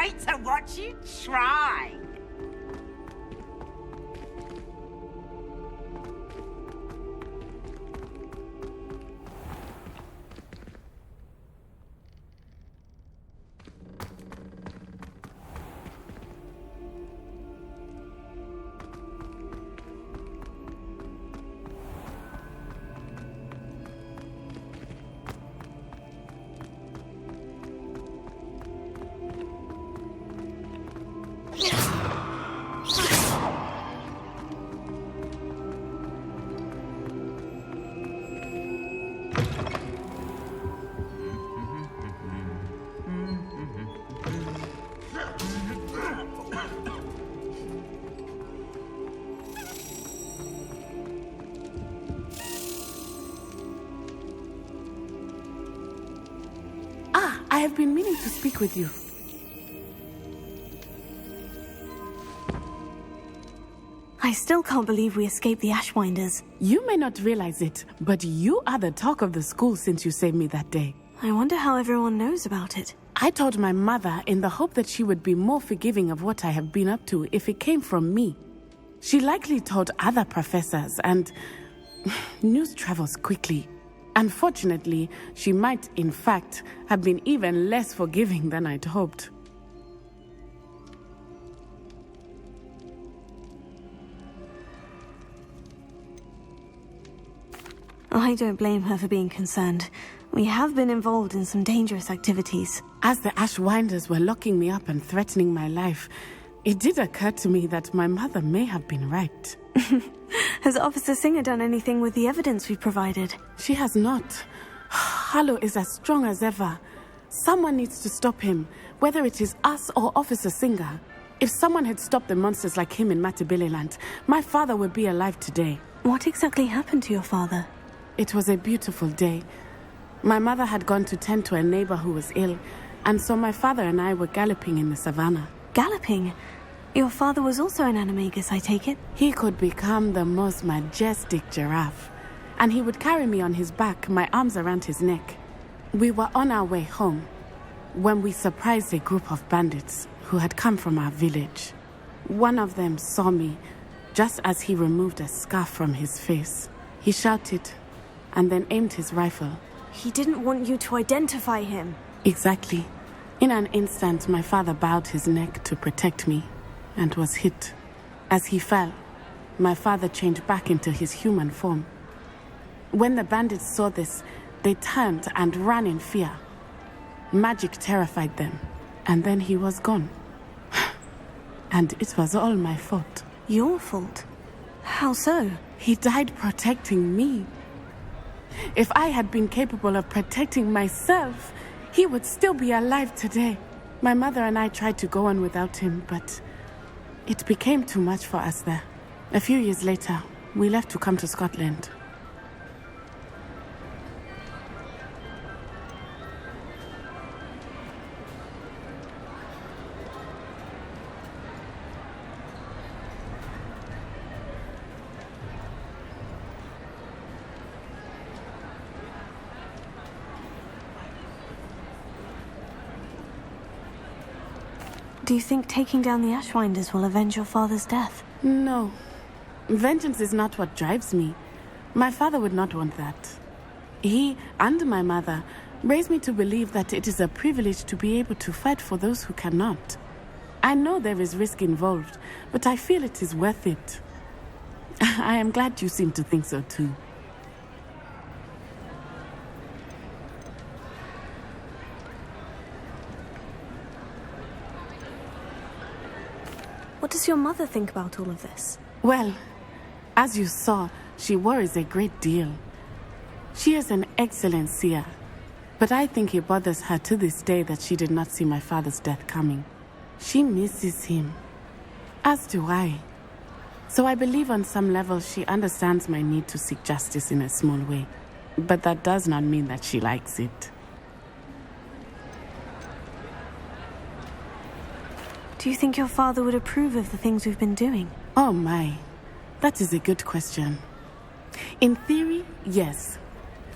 wait to watch you try. I have been meaning to speak with you. I still can't believe we escaped the Ashwinders. You may not realize it, but you are the talk of the school since you saved me that day. I wonder how everyone knows about it. I told my mother in the hope that she would be more forgiving of what I have been up to if it came from me. She likely told other professors, and news travels quickly. Unfortunately, she might, in fact, have been even less forgiving than I'd hoped. I don't blame her for being concerned. We have been involved in some dangerous activities. As the Ashwinders were locking me up and threatening my life, it did occur to me that my mother may have been right. Has Officer Singer done anything with the evidence we provided? She has not. Harlow is as strong as ever. Someone needs to stop him, whether it is us or Officer Singer. If someone had stopped the monsters like him in Matabeleland, my father would be alive today. What exactly happened to your father? It was a beautiful day. My mother had gone to tend to a neighbor who was ill, and so my father and I were galloping in the savannah. Galloping? Your father was also an animagus, I take it? He could become the most majestic giraffe, and he would carry me on his back, my arms around his neck. We were on our way home when we surprised a group of bandits who had come from our village. One of them saw me just as he removed a scarf from his face. He shouted and then aimed his rifle. He didn't want you to identify him. Exactly. In an instant, my father bowed his neck to protect me and was hit. As he fell, my father changed back into his human form. When the bandits saw this, they turned and ran in fear. Magic terrified them, and then he was gone. And it was all my fault. Your fault? How so? He died protecting me. If I had been capable of protecting myself, he would still be alive today. My mother and I tried to go on without him, but it became too much for us there. A few years later, we left to come to Scotland. Do you think taking down the Ashwinders will avenge your father's death? No. Vengeance is not what drives me. My father would not want that. He and my mother raised me to believe that it is a privilege to be able to fight for those who cannot. I know there is risk involved, but I feel it is worth it. I am glad you seem to think so too. What does your mother think about all of this? Well, as you saw, she worries a great deal. She is an excellent seer, but I think it bothers her to this day that she did not see my father's death coming. She misses him, as do I. So I believe on some level she understands my need to seek justice in a small way, but that does not mean that she likes it. Do you think your father would approve of the things we've been doing? Oh my, that is a good question. In theory, yes.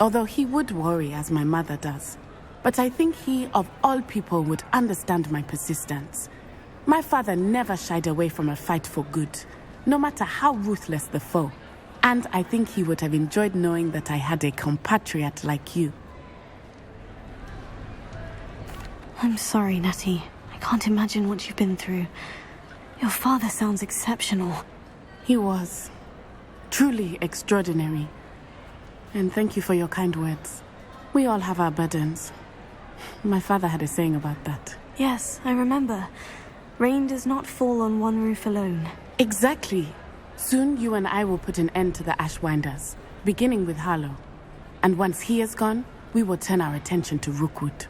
Although he would worry, as my mother does. but I think he, of all people, would understand my persistence. My father never shied away from a fight for good, no matter how ruthless the foe. And I think he would have enjoyed knowing that I had a compatriot like you. I'm sorry, Natty. I can't imagine what you've been through. Your father sounds exceptional. He was. Truly extraordinary. And thank you for your kind words. We all have our burdens. My father had a saying about that. Yes, I remember. Rain does not fall on one roof alone. Exactly. Soon you and I will put an end to the Ashwinders, beginning with Harlow. And once he is gone, we will turn our attention to Rookwood.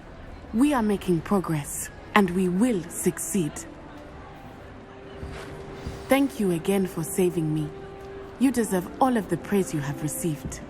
We are making progress, and we will succeed. Thank you again for saving me. You deserve all of the praise you have received.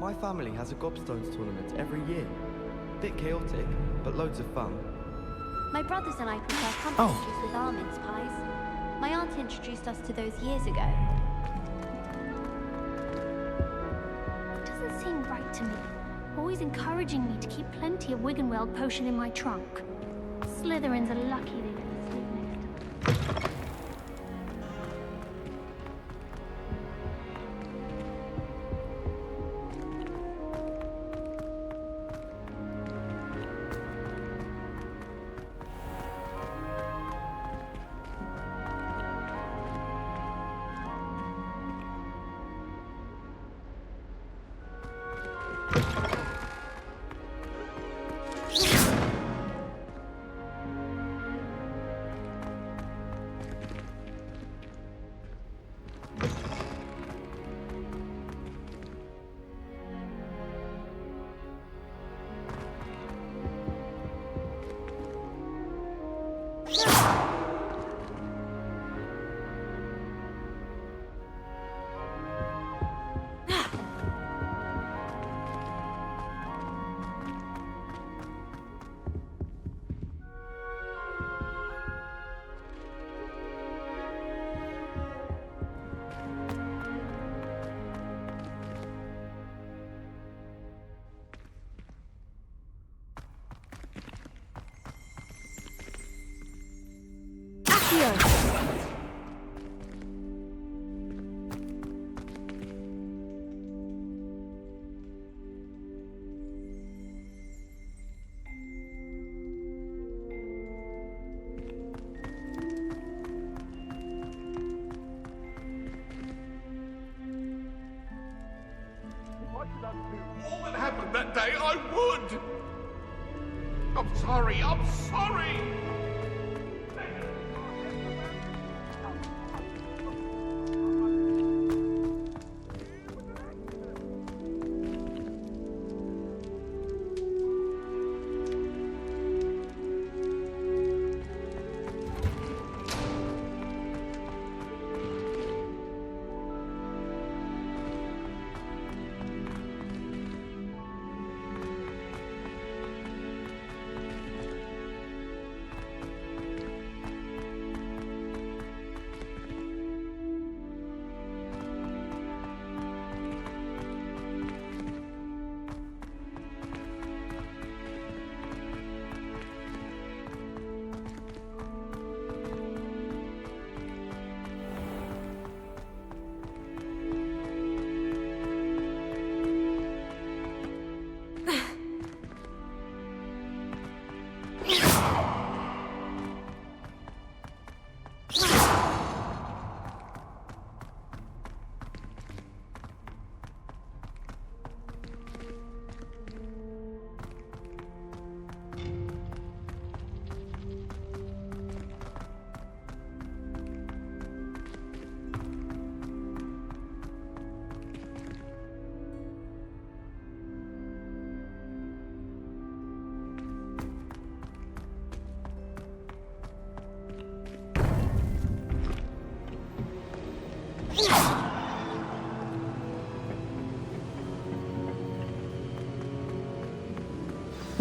My family has a gobstones tournament every year. Bit chaotic, but loads of fun. My brothers and I prepare competitions with our mince pies. My aunt introduced us to those years ago. It doesn't seem right to me. Always encouraging me to keep plenty of Wiggenweld potion in my trunk. Slytherins are lucky they get to sleep next to me. All that happened that day, I would! I'm sorry, I'm sorry!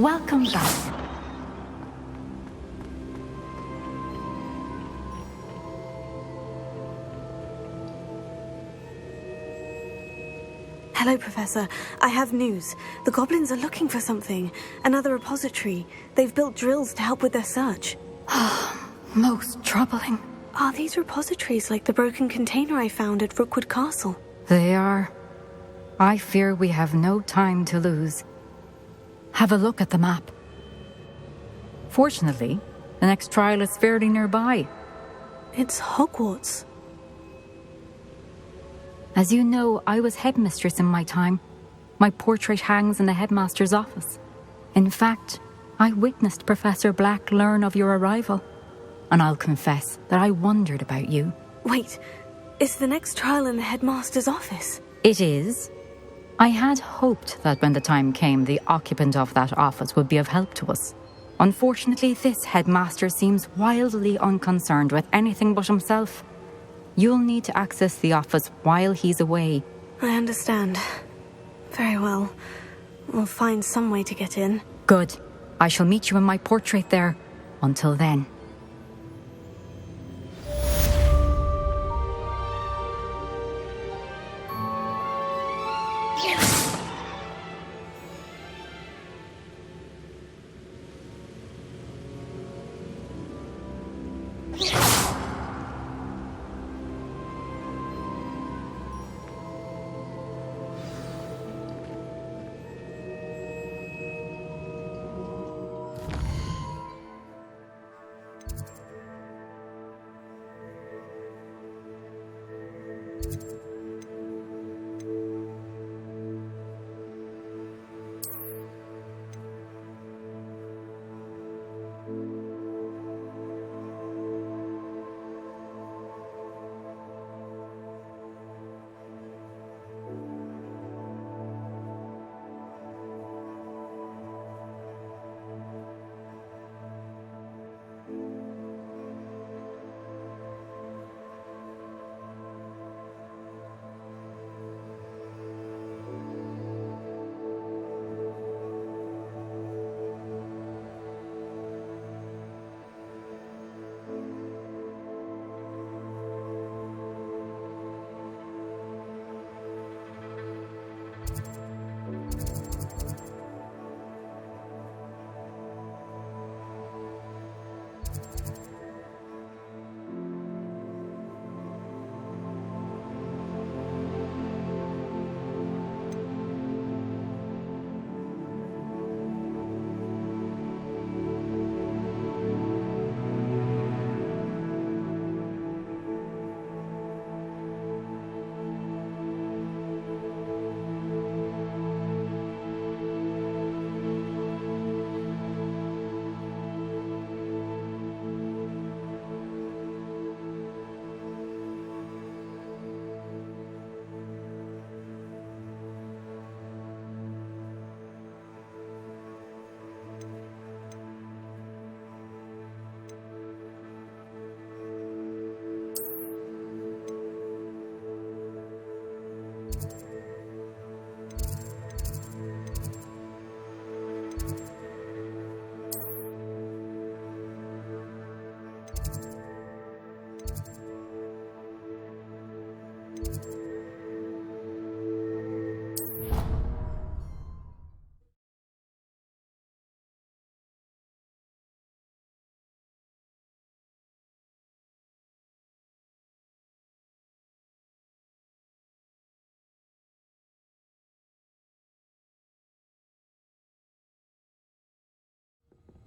Welcome back. Hello, Professor. I have news. The goblins are looking for something. Another repository. They've built drills to help with their search. Most troubling. Are these repositories like the broken container I found at Rookwood Castle? They are. I fear we have no time to lose. Have a look at the map. Fortunately, the next trial is fairly nearby. It's Hogwarts. As you know, I was headmistress in my time. My portrait hangs in the headmaster's office. In fact, I witnessed Professor Black learn of your arrival. And I'll confess that I wondered about you. Wait, is the next trial in the headmaster's office? It is. I had hoped that when the time came, the occupant of that office would be of help to us. Unfortunately, this headmaster seems wildly unconcerned with anything but himself. You'll need to access the office while he's away. I understand. Very well. We'll find some way to get in. Good. I shall meet you in my portrait there. Until then.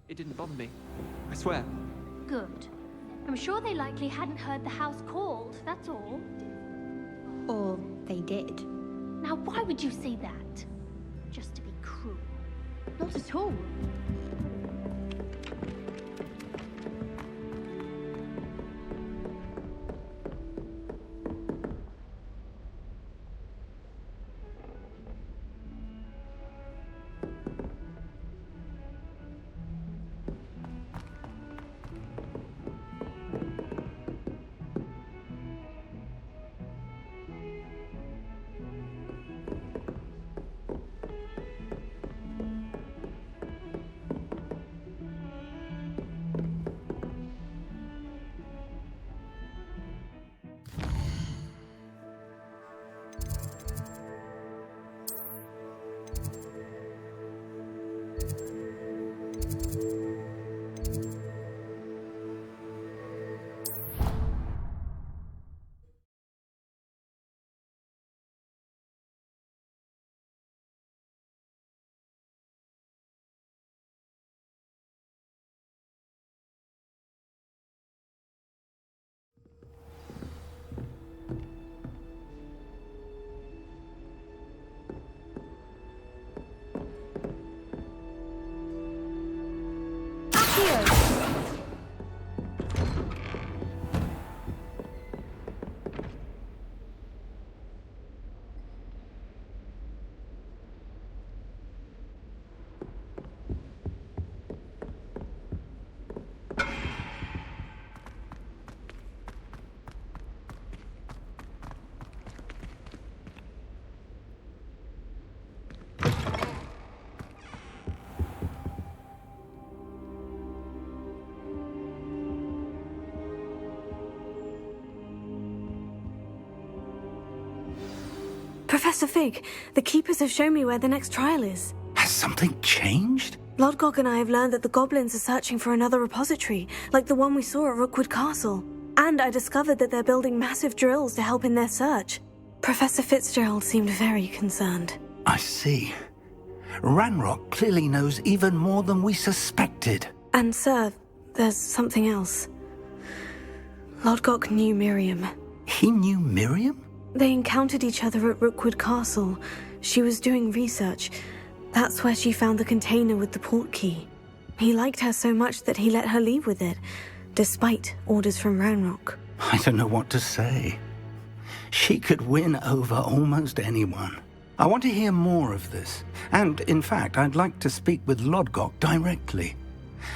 It didn't bother me. I swear. Good. I'm sure they likely hadn't heard the house called, that's all. Or they did. Now, why would you say that? Just to be cruel. Not at all. Professor Fig, the keepers have shown me where the next trial is. Has something changed? Lodgok and I have learned that the goblins are searching for another repository, like the one we saw at Rookwood Castle. And I discovered that they're building massive drills to help in their search. Professor Fitzgerald seemed very concerned. I see. Ranrock clearly knows even more than we suspected. And, sir, there's something else. Lodgok knew Miriam. He knew Miriam? They encountered each other at Rookwood Castle. She was doing research. That's where she found the container with the port key. He liked her so much that he let her leave with it, despite orders from Ranrock. I don't know what to say. She could win over almost anyone. I want to hear more of this. And, in fact, I'd like to speak with Lodgok directly.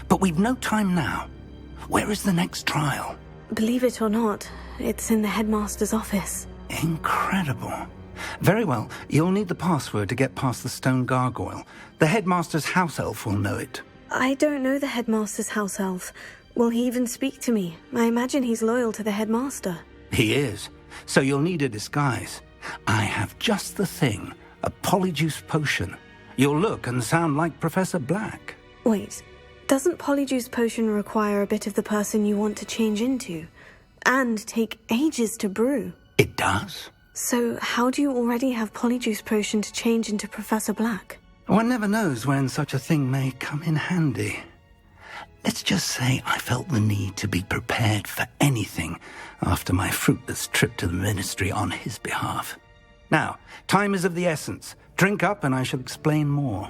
But we've no time now. Where is the next trial? Believe it or not, it's in the headmaster's office. Incredible. Very well. You'll need the password to get past the stone gargoyle. The headmaster's house elf will know it. I don't know the headmaster's house elf. Will he even speak to me? I imagine he's loyal to the headmaster. He is. So you'll need a disguise. I have just the thing. A polyjuice potion. You'll look and sound like Professor Black. Wait, doesn't polyjuice potion require a bit of the person you want to change into? And take ages to brew? It does. So how do you already have polyjuice potion to change into Professor Black? One never knows when such a thing may come in handy. Let's just say I felt the need to be prepared for anything after my fruitless trip to the ministry on his behalf. Now, time is of the essence. Drink up and I shall explain more.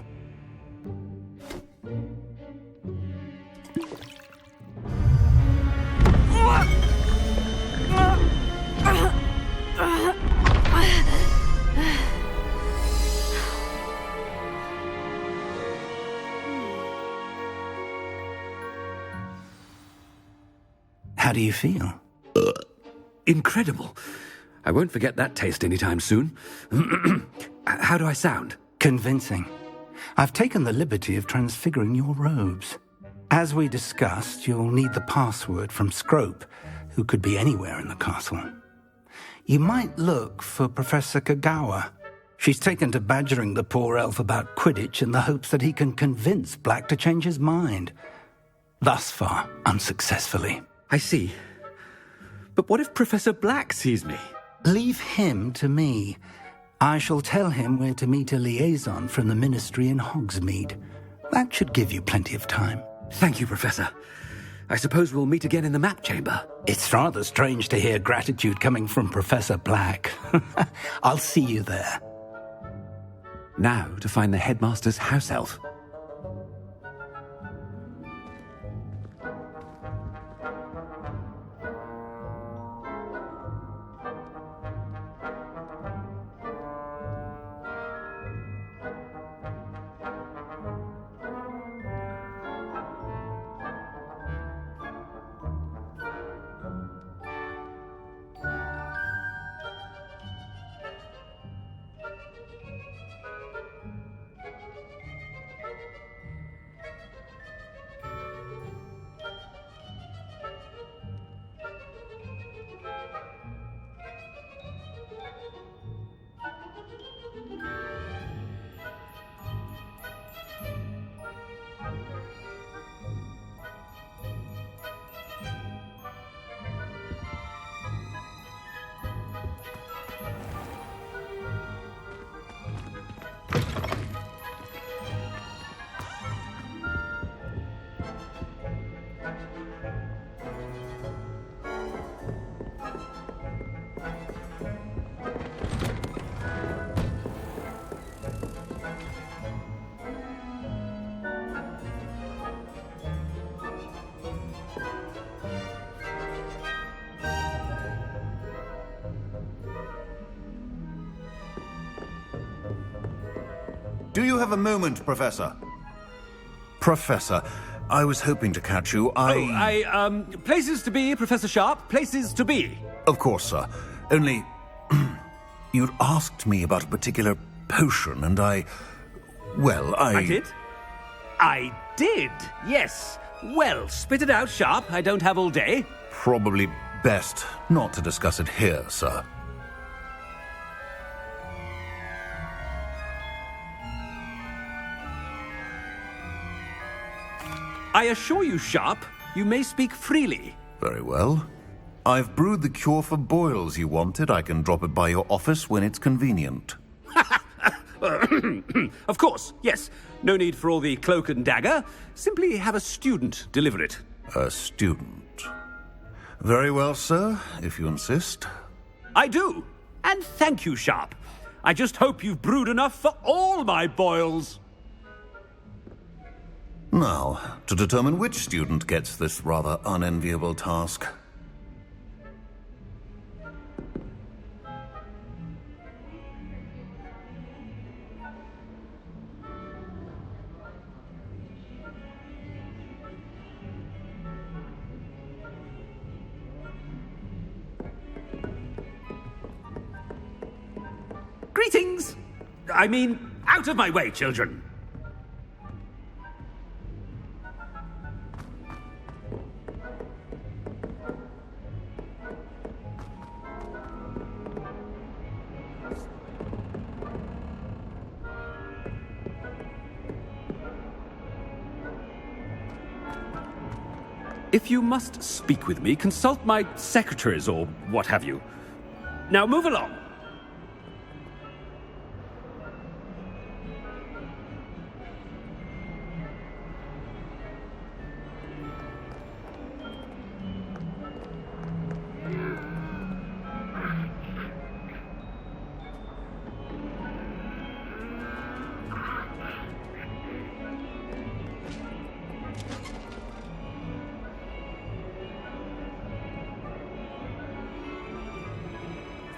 How do you feel? Incredible. I won't forget that taste anytime soon. How do I sound? Convincing. I've taken the liberty of transfiguring your robes. As we discussed, you'll need the password from Scrope, who could be anywhere in the castle. You might look for Professor Kagawa. She's taken to badgering the poor elf about Quidditch in the hopes that he can convince Black to change his mind. Thus far, unsuccessfully. I see. But what if Professor Black sees me? Leave him to me. I shall tell him where to meet a liaison from the ministry in Hogsmeade. That should give you plenty of time. Thank you, Professor. I suppose we'll meet again in the map chamber. It's rather strange to hear gratitude coming from Professor Black. I'll see you there. Now to find the headmaster's house elf. Do you have a moment, Professor? Professor, I was hoping to catch you. Places to be, Professor Sharp. Places to be. Of course, sir. Only, you'd asked me about a particular potion, and I did? I did, yes. Well, spit it out, Sharp. I don't have all day. Probably best not to discuss it here, sir. I assure you, Sharp, you may speak freely. Very well. I've brewed the cure for boils you wanted. I can drop it by your office when it's convenient. Of course, yes. No need for all the cloak and dagger. Simply have a student deliver it. A student. Very well, sir, if you insist. I do. And thank you, Sharp. I just hope you've brewed enough for all my boils. Now, to determine which student gets this rather unenviable task. Greetings! I mean, out of my way, children. If you must speak with me, consult my secretaries or what have you. Now move along.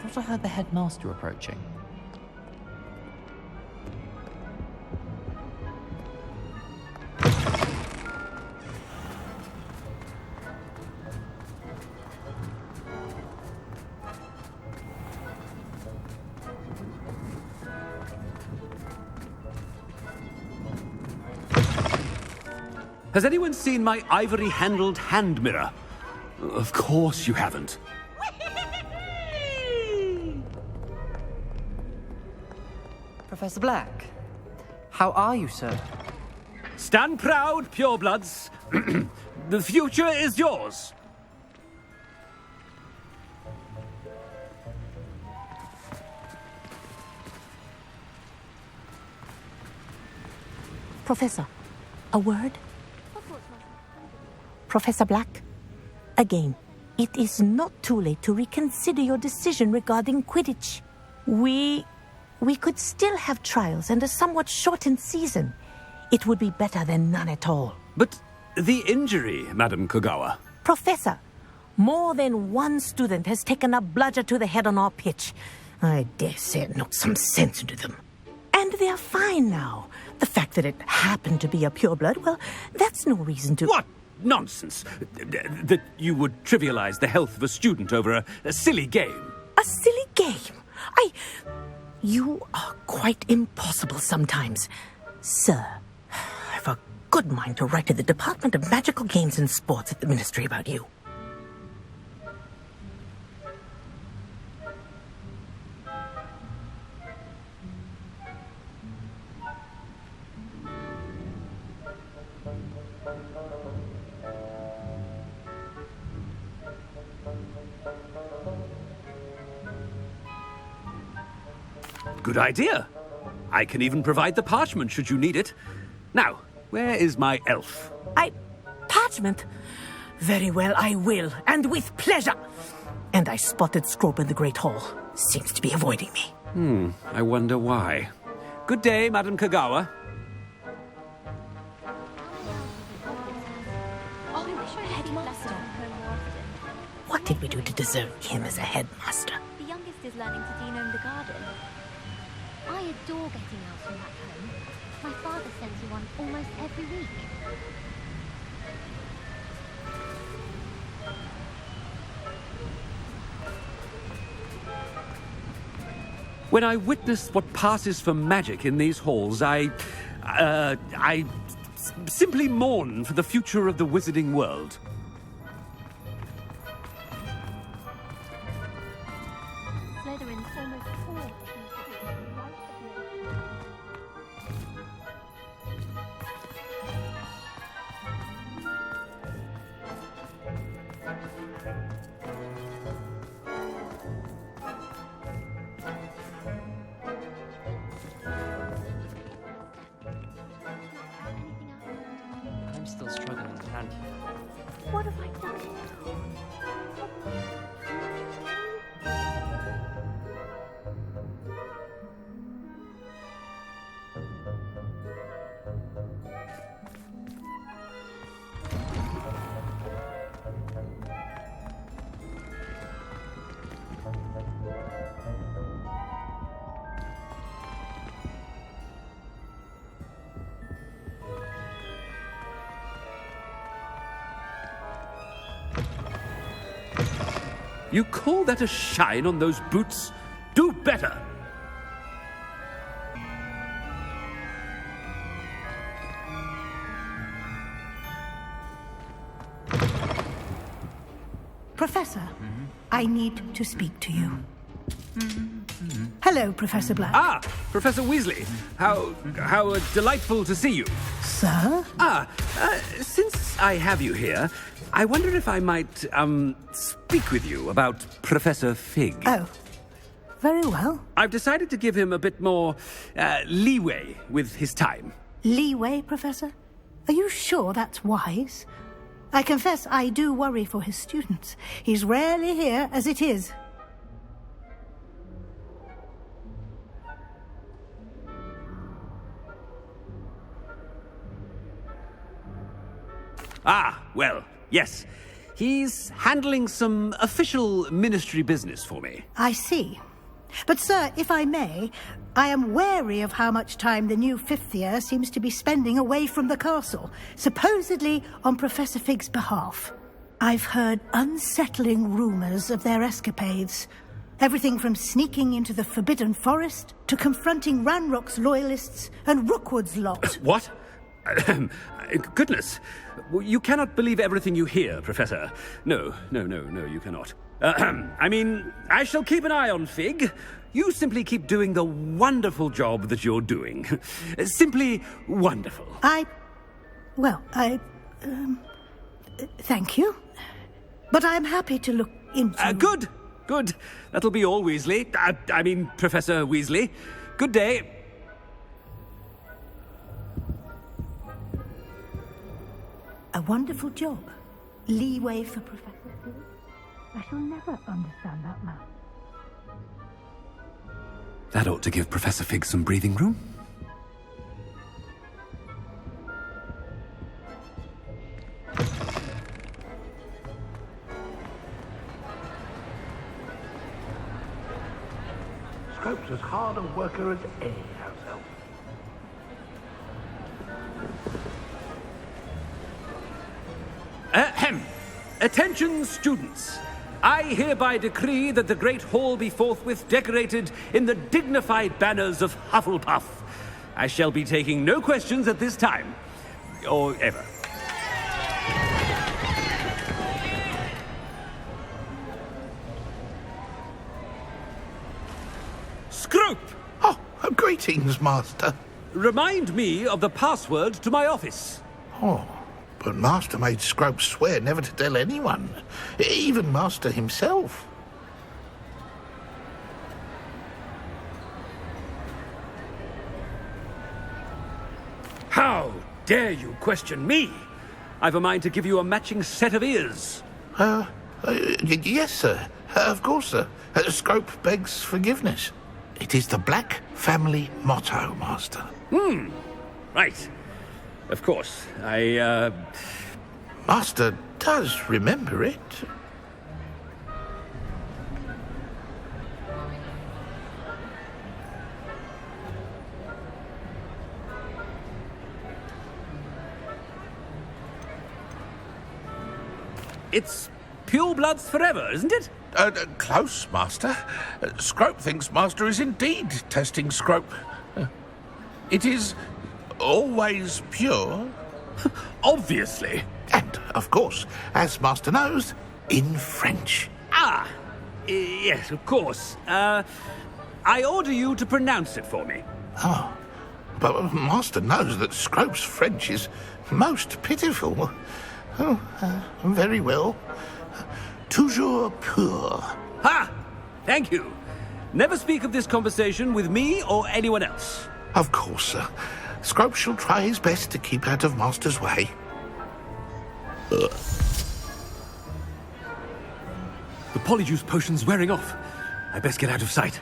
I thought I heard the headmaster approaching. Has anyone seen my ivory-handled hand mirror? Of course you haven't. Professor Black, how are you, sir? Stand proud, purebloods. The future is yours. Professor, a word? Professor Black, again, it is not too late to reconsider your decision regarding Quidditch. We could still have trials and a somewhat shortened season. It would be better than none at all. But the injury, Madam Kogawa. Professor, more than one student has taken a bludger to the head on our pitch. I dare say it knocked some sense into them. And they're fine now. The fact that it happened to be a pureblood, well, that's no reason to... What nonsense! That you would trivialize the health of a student over a silly game. A silly game? You are quite impossible sometimes. Sir, I've a good mind to write to the Department of Magical Games and Sports at the Ministry about you. Good idea. I can even provide the parchment should you need it. Now, where is my elf? Parchment? Very well, I will, and with pleasure. And I spotted Scrope in the Great Hall. Seems to be avoiding me. I wonder why. Good day, Madam Kogawa. Oh, I wish I had headmaster. What did we do to deserve him as a headmaster? The youngest is learning to genome the garden. I adore getting out from back home. My father sends me one almost every week. When I witness what passes for magic in these halls, I simply mourn for the future of the wizarding world. Slytherin's almost all I'm still struggling to handle. What have I done? You call that a shine on those boots? Do better! Professor, I need to speak to you. Hello, Professor Black. Ah, Professor Weasley. How delightful to see you. Sir? Since I have you here, I wonder if I might, speak with you about Professor Fig. Oh, very well. I've decided to give him a bit more, leeway with his time. Leeway, Professor? Are you sure that's wise? I confess I do worry for his students. He's rarely here as it is. Ah, well, yes. He's handling some official ministry business for me. I see. But, sir, if I may, I am wary of how much time the new fifth year seems to be spending away from the castle, supposedly on Professor Fig's behalf. I've heard unsettling rumours of their escapades. Everything from sneaking into the Forbidden Forest to confronting Ranrock's loyalists and Rookwood's lot. What? Goodness. You cannot believe everything you hear, Professor. No, you cannot. I mean, I shall keep an eye on Fig. You simply keep doing the wonderful job that you're doing. Simply wonderful. Thank you. But I'm happy to look into... Good. That'll be all, Weasley. I mean, Professor Weasley. Good day. A wonderful job. Leeway for Professor Fig. I shall never understand that man. That ought to give Professor Fig some breathing room. Scrope's as hard a worker as any house elf. Ahem. Attention, students. I hereby decree that the Great Hall be forthwith decorated in the dignified banners of Hufflepuff. I shall be taking no questions at this time. Or ever. Scrope! Oh, greetings, Master. Remind me of the password to my office. Oh, but Master made Scrope swear never to tell anyone, even Master himself. How dare you question me? I've a mind to give you a matching set of ears. Yes, sir. Of course, sir. Scrope begs forgiveness. It is the Black family motto, Master. Right. Of course. Master does remember it. It's purebloods forever, isn't it? Close, Master. Scrope thinks Master is indeed testing Scrope. It is always pure. Obviously. And, of course, as Master knows, in French. Yes, of course. I order you to pronounce it for me. Oh, but Master knows that Scrope's French is most pitiful. Oh, very well. toujours pur. Ha! Thank you. Never speak of this conversation with me or anyone else. Of course, sir. Scrope shall try his best to keep out of Master's way. The polyjuice potion's wearing off. I best get out of sight.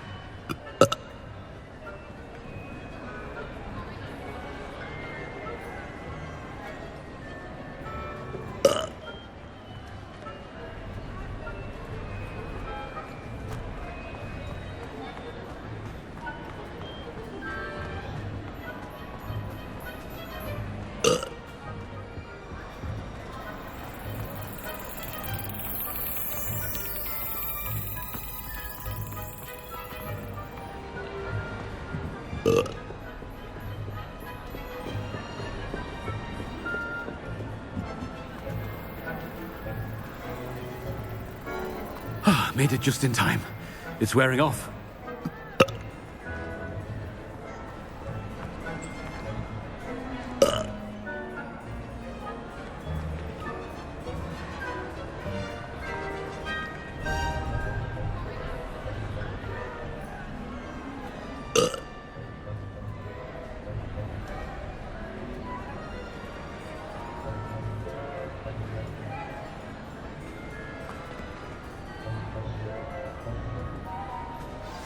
Made it just in time. It's wearing off.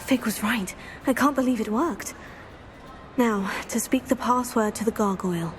Fig was right. I can't believe it worked. Now, to speak the password to the gargoyle.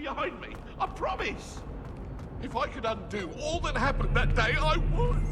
behind me. I promise. If I could undo all that happened that day, I would.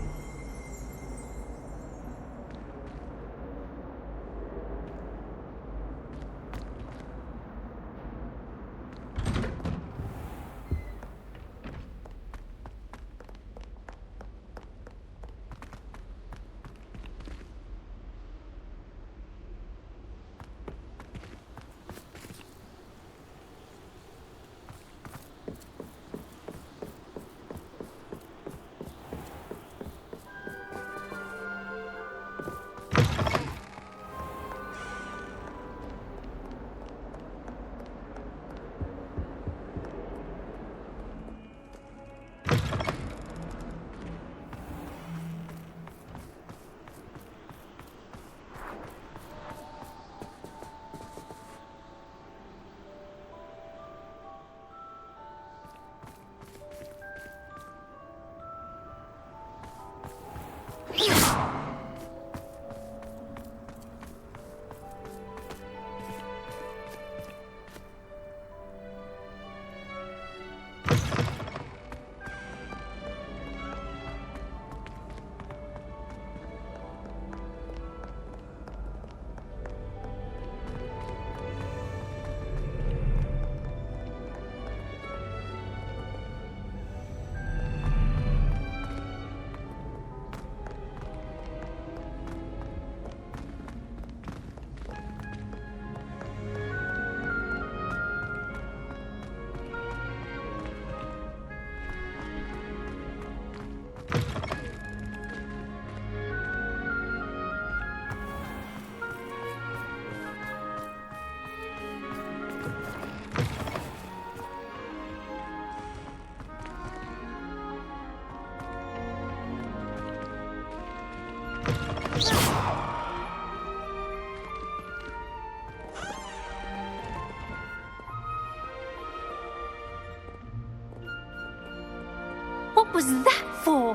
What was that for?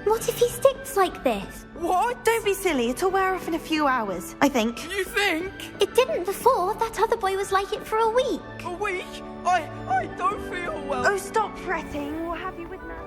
What if he sticks like this? What? Don't be silly. It'll wear off in a few hours, I think. You think? It didn't before. That other boy was like it for a week. A week? I don't feel well. Oh, stop fretting. We'll have you with now.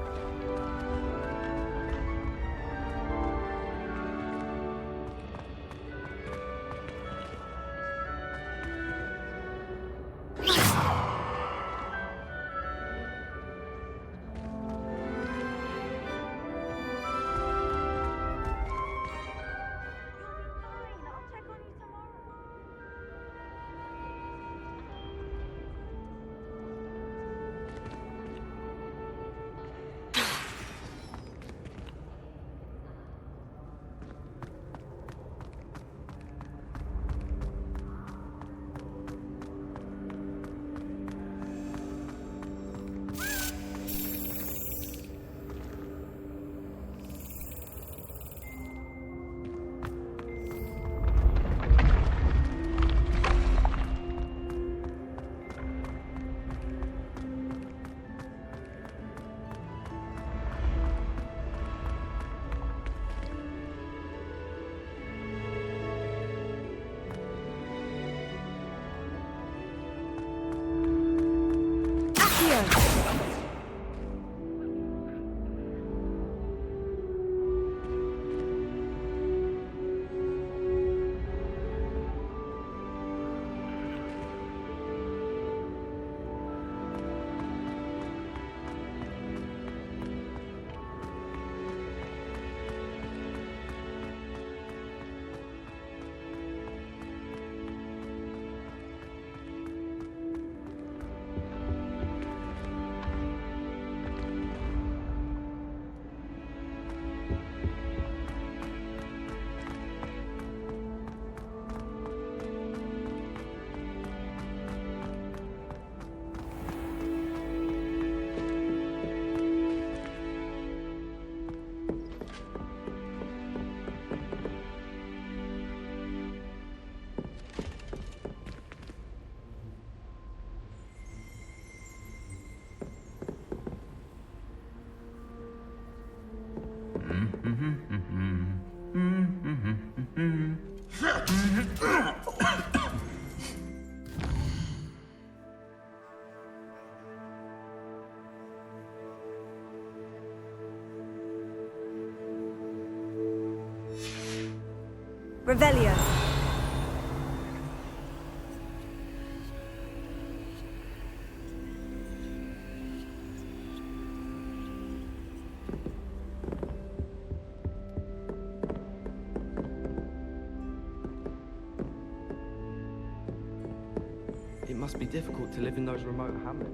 Revelio. It must be difficult to live in those remote hamlets.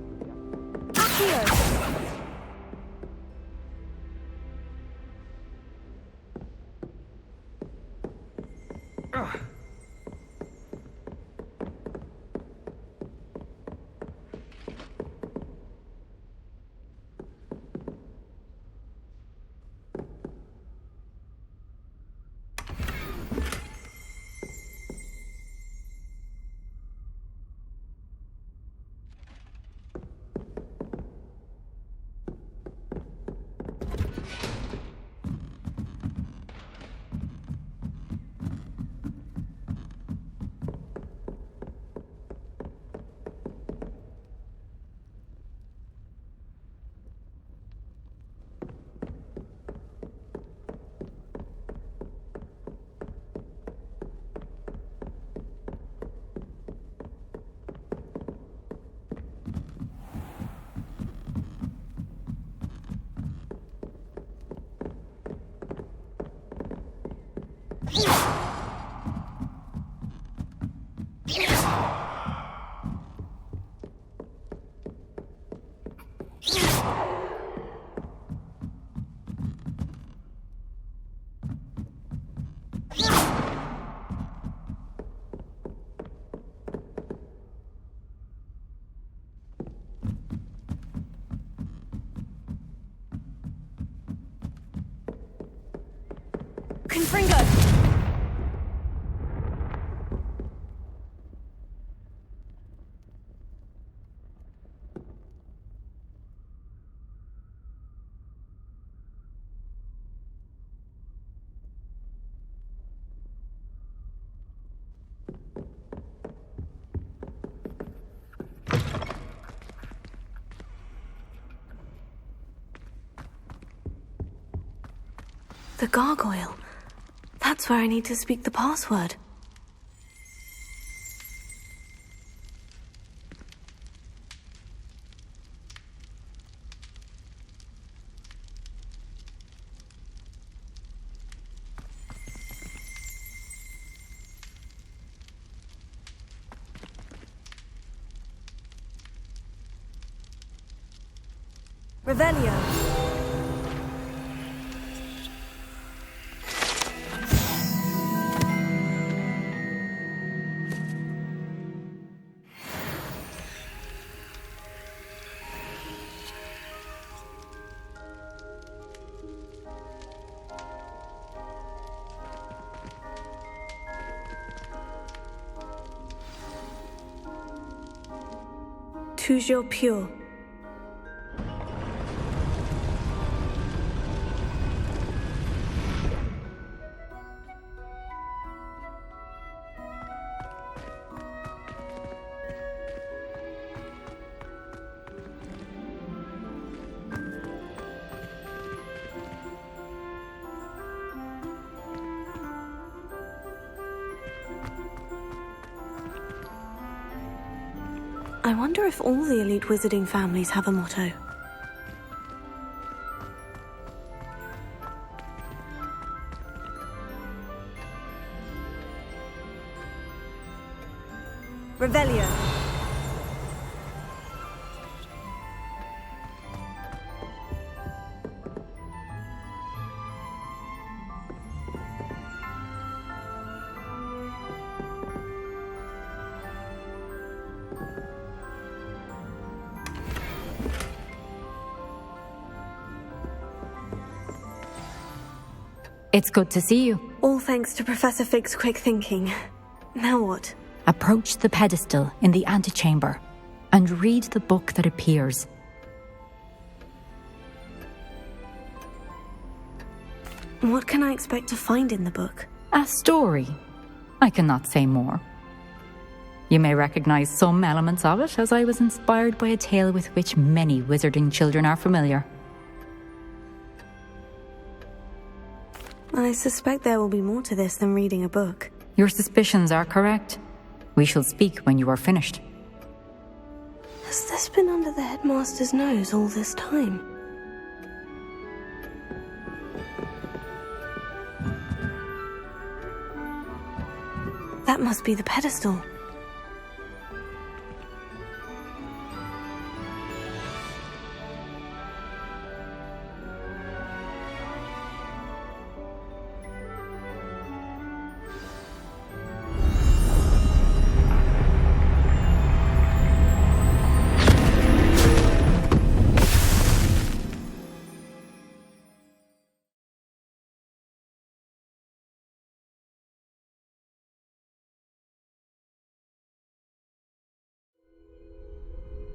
Confringo! The gargoyle. That's where I need to speak the password. Revelio. Toujours pure. I wonder if all the elite wizarding families have a motto. Revelio. It's good to see you. All thanks to Professor Fig's quick thinking. Now what? Approach the pedestal in the antechamber and read the book that appears. What can I expect to find in the book? A story. I cannot say more. You may recognize some elements of it, as I was inspired by a tale with which many wizarding children are familiar. I suspect there will be more to this than reading a book. Your suspicions are correct. We shall speak when you are finished. Has this been under the headmaster's nose all this time? That must be the pedestal.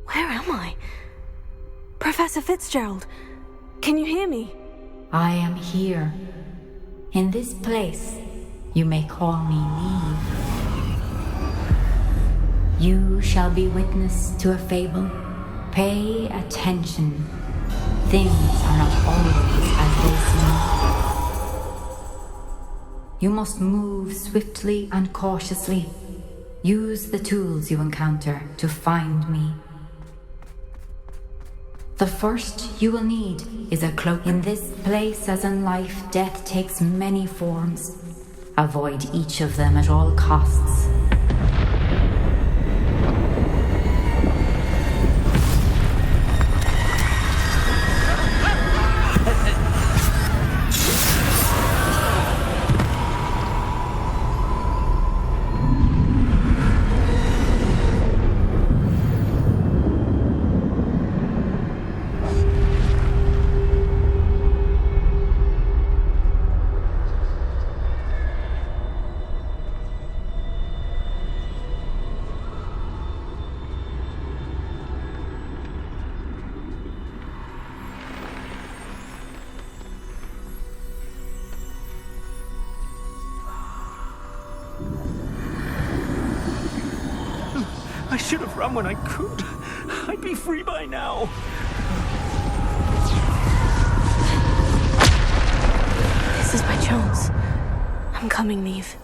Where am I? Professor Fitzgerald, can you hear me? I am here. In this place, you may call me Neve. You shall be witness to a fable. Pay attention. Things are not always as they seem. You must move swiftly and cautiously. Use the tools you encounter to find me. The first you will need is a cloak. In this place, as in life, death takes many forms. Avoid each of them at all costs. I should have run when I could. I'd be free by now. This is my chance. I'm coming, Neve.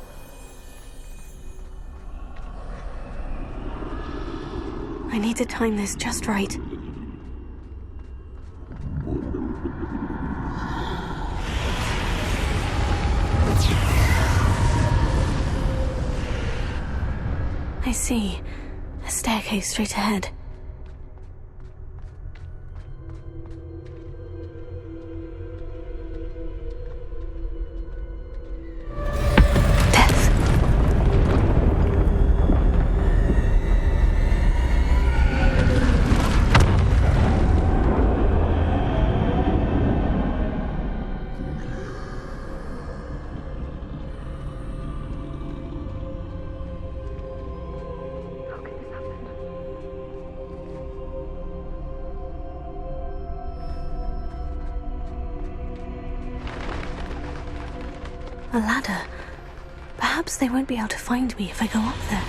I need to time this just right. I see. A staircase straight ahead. A ladder. Perhaps they won't be able to find me if I go up there.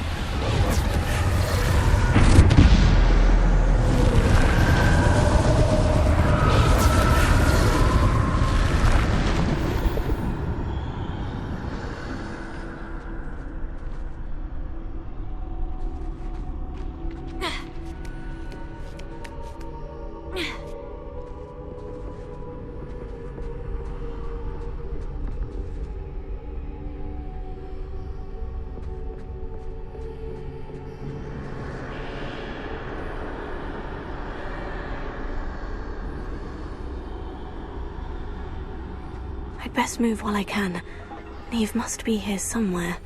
I'd best move while I can. Neve must be here somewhere.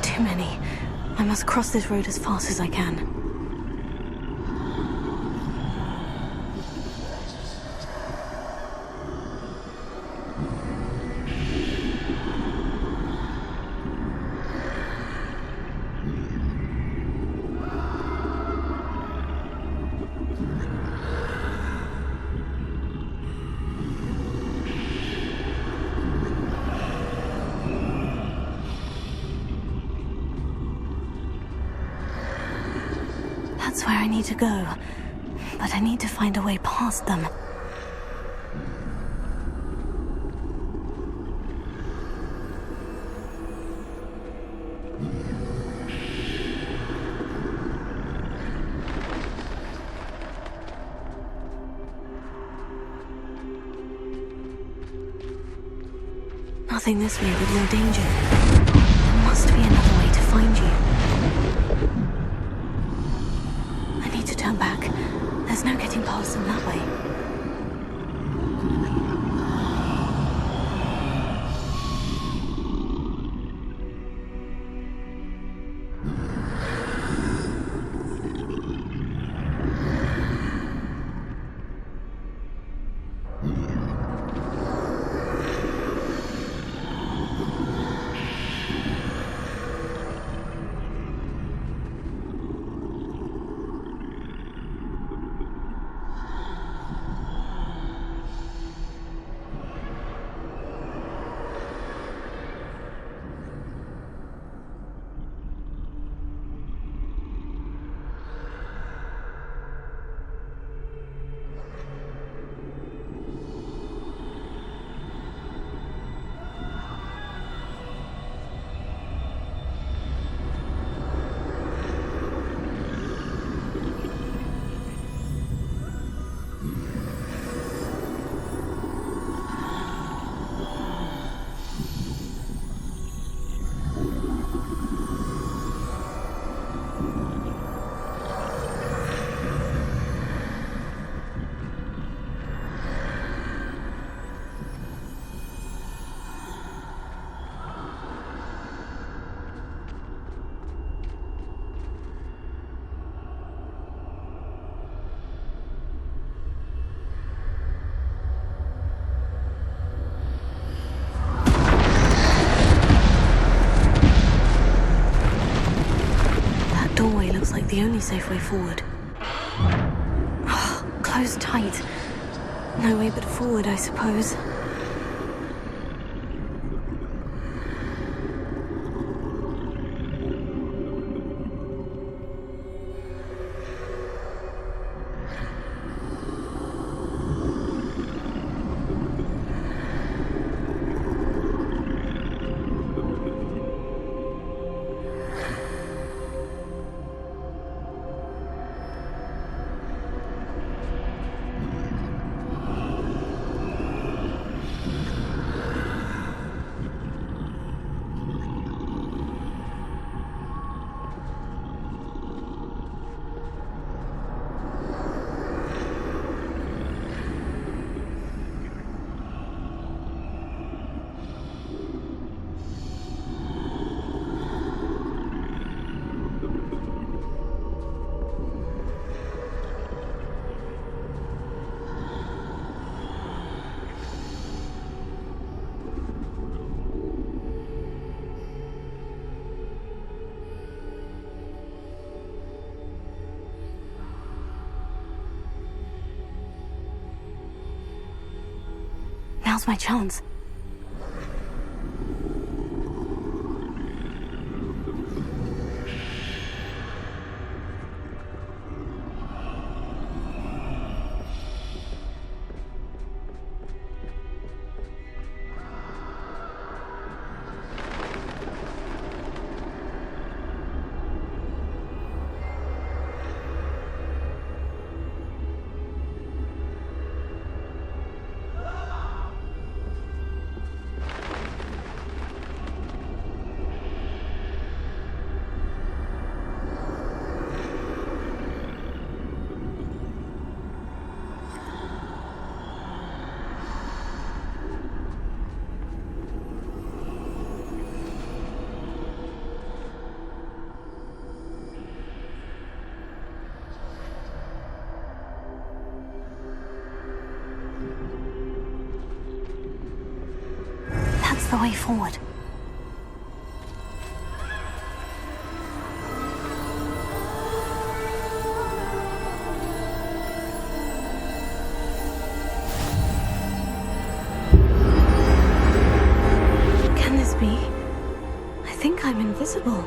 Too many. I must cross this road as fast as I can. where I need to go, but I need to find a way past them. Nothing this way but more danger. There must be another way to find you. I need to turn back. There's no getting past them that way. Looks like the only safe way forward. Oh, closed tight. No way but forward, I suppose. Now's my chance. The way forward. Can this be? I think I'm invisible.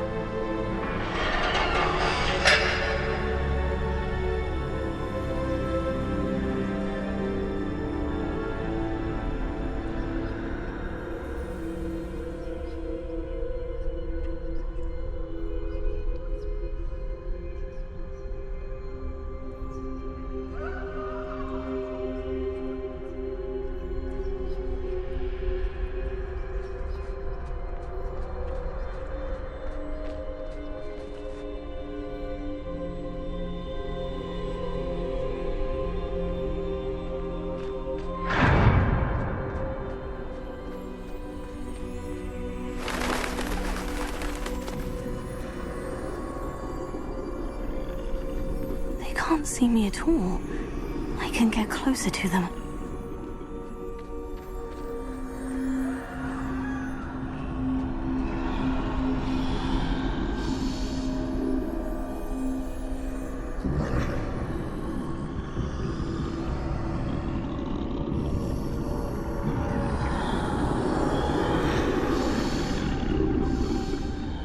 can't see me at all. I can get closer to them.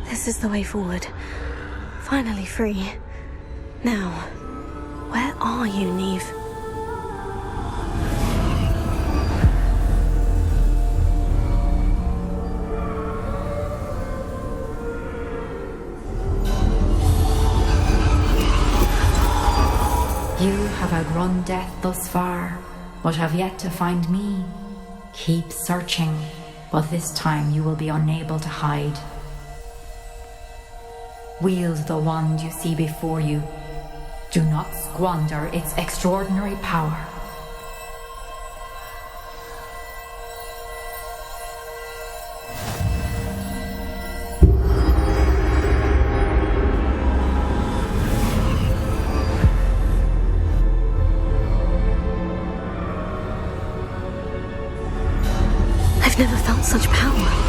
This is the way forward. Finally free. Now, where are you, Neve? You have outrun death thus far, but have yet to find me. Keep searching, but this time you will be unable to hide. Wield the wand you see before you. Do not squander its extraordinary power. I've never felt such power.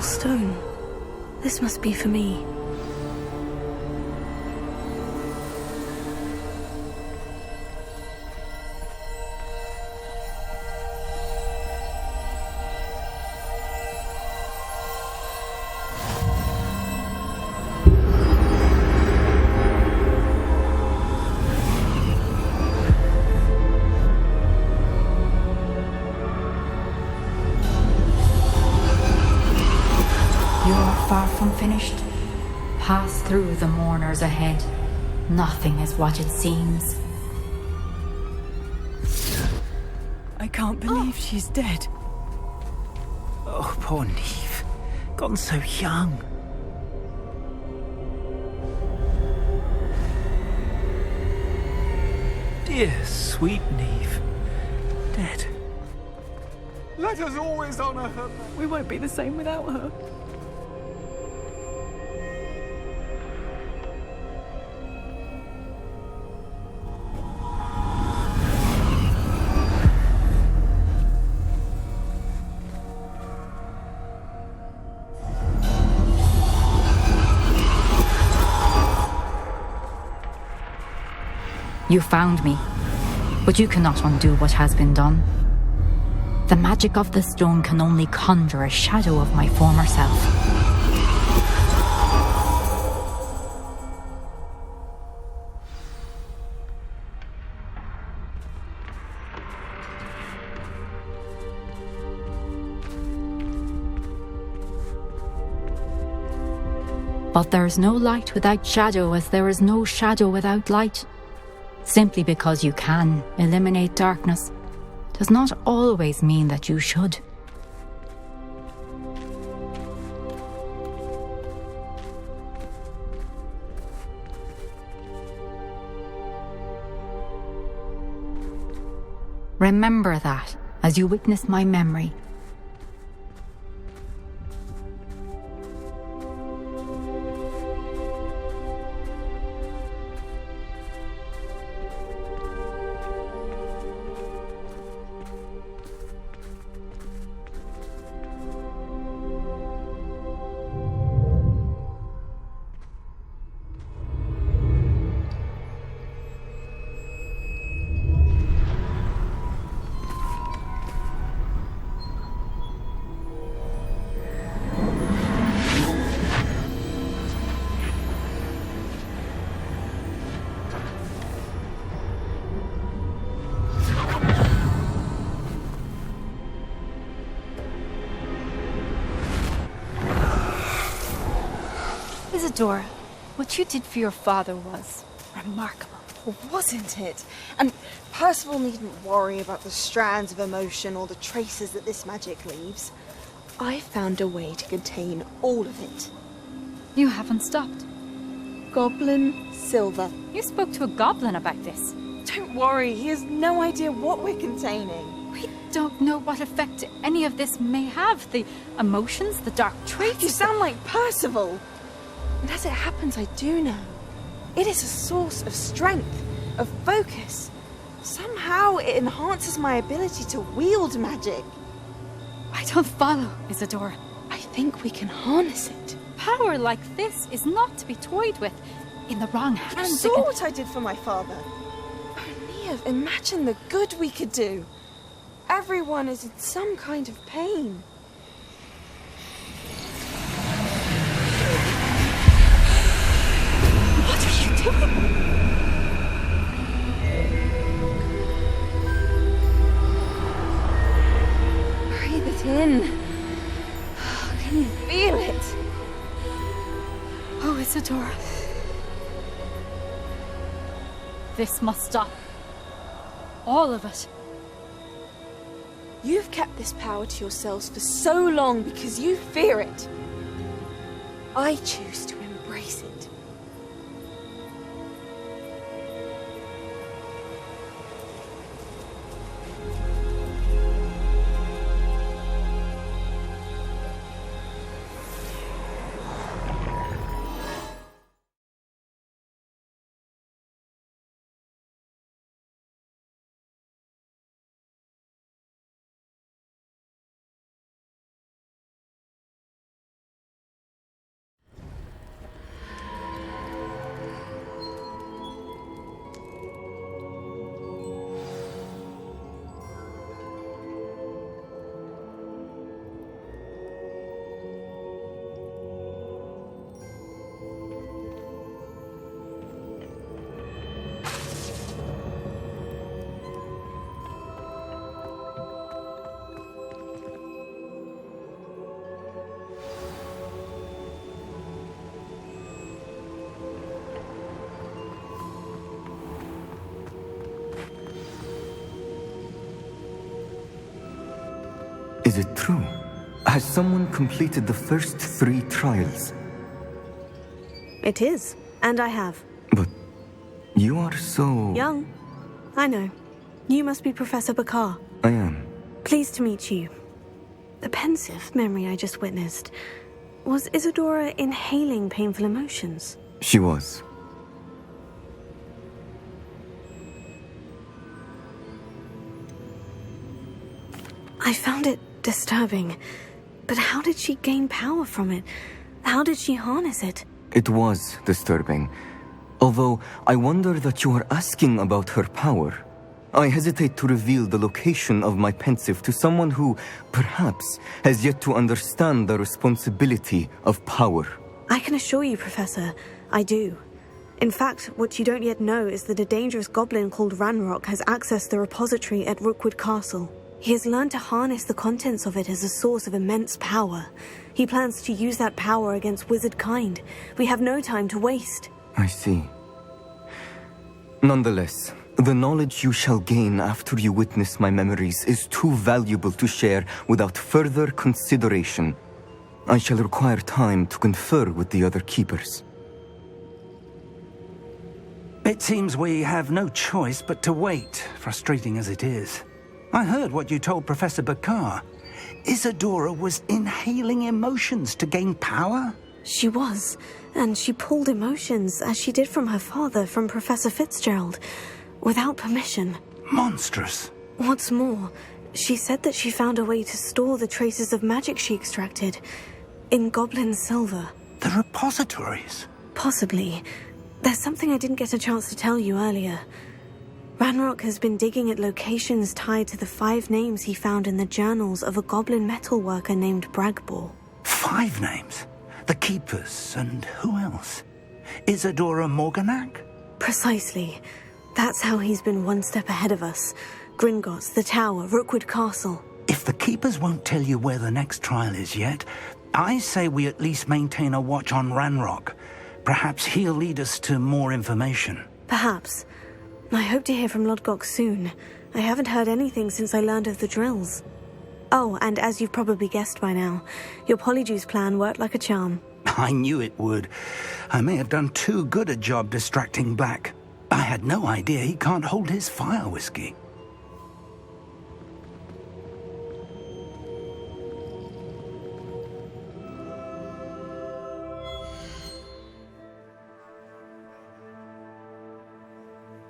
Stone. This must be for me. Far from finished. Pass through the mourners ahead. Nothing is what it seems. I can't believe she's dead. Oh, poor Neve. Gone so young. Dear, sweet Neve. Dead. Let us always honor her. We won't be the same without her. You found me, but you cannot undo what has been done. The magic of the stone can only conjure a shadow of my former self. But there is no light without shadow, as there is no shadow without light. Simply because you can eliminate darkness does not always mean that you should. Remember that as you witness my memory. Isadora, what you did for your father was remarkable. Wasn't it? And Percival needn't worry about the strands of emotion or the traces that this magic leaves. I found a way to contain all of it. You haven't stopped. Goblin Silver. You spoke to a goblin about this. Don't worry, he has no idea what we're containing. We don't know what effect any of this may have. The emotions, the dark traits. You sound like Percival. And as it happens, I do know. It is a source of strength, of focus. Somehow it enhances my ability to wield magic. I don't follow, Isadora. I think we can harness it. Power like this is not to be toyed with. in the wrong hands. You saw what I did for my father. Oh, Neve, imagine the good we could do. Everyone is in some kind of pain. What are you doing? Breathe it in. Can you feel it? Oh, Isadora. This must stop. All of it. You've kept this power to yourselves for so long because you fear it. I choose to embrace it. Is it true? Has someone completed the first 3 trials? It is, and I have. But you are so... Young. I know. You must be Professor Bakar. I am. Pleased to meet you. The pensive memory I just witnessed. Was Isadora inhaling painful emotions? She was. I found it disturbing. But how did she gain power from it? How did she harness it? It was disturbing. Although I wonder that you are asking about her power. I hesitate to reveal the location of my pensive to someone who, perhaps, has yet to understand the responsibility of power. I can assure you, Professor, I do. In fact, what you don't yet know is that a dangerous goblin called Ranrock has accessed the repository at Rookwood Castle. He has learned to harness the contents of it as a source of immense power. He plans to use that power against wizard kind. We have no time to waste. I see. Nonetheless, the knowledge you shall gain after you witness my memories is too valuable to share without further consideration. I shall require time to confer with the other keepers. It seems we have no choice but to wait, frustrating as it is. I heard what you told Professor Bakar. Isadora was inhaling emotions to gain power? She was, and she pulled emotions, as she did from her father, from Professor Fitzgerald, without permission. Monstrous. What's more, she said that she found a way to store the traces of magic she extracted in goblin silver. The repositories? Possibly. There's something I didn't get a chance to tell you earlier. Ranrock has been digging at locations tied to the 5 names he found in the journals of a goblin metalworker named Bragball. 5 names? The Keepers, and who else? Isadora Morganac? Precisely. That's how he's been one step ahead of us. Gringotts, the Tower, Rookwood Castle. If the Keepers won't tell you where the next trial is yet, I say we at least maintain a watch on Ranrock. Perhaps he'll lead us to more information. Perhaps. I hope to hear from Lodgok soon. I haven't heard anything since I learned of the drills. Oh, and as you've probably guessed by now, your Polyjuice plan worked like a charm. I knew it would. I may have done too good a job distracting Black. I had no idea he can't hold his fire whiskey.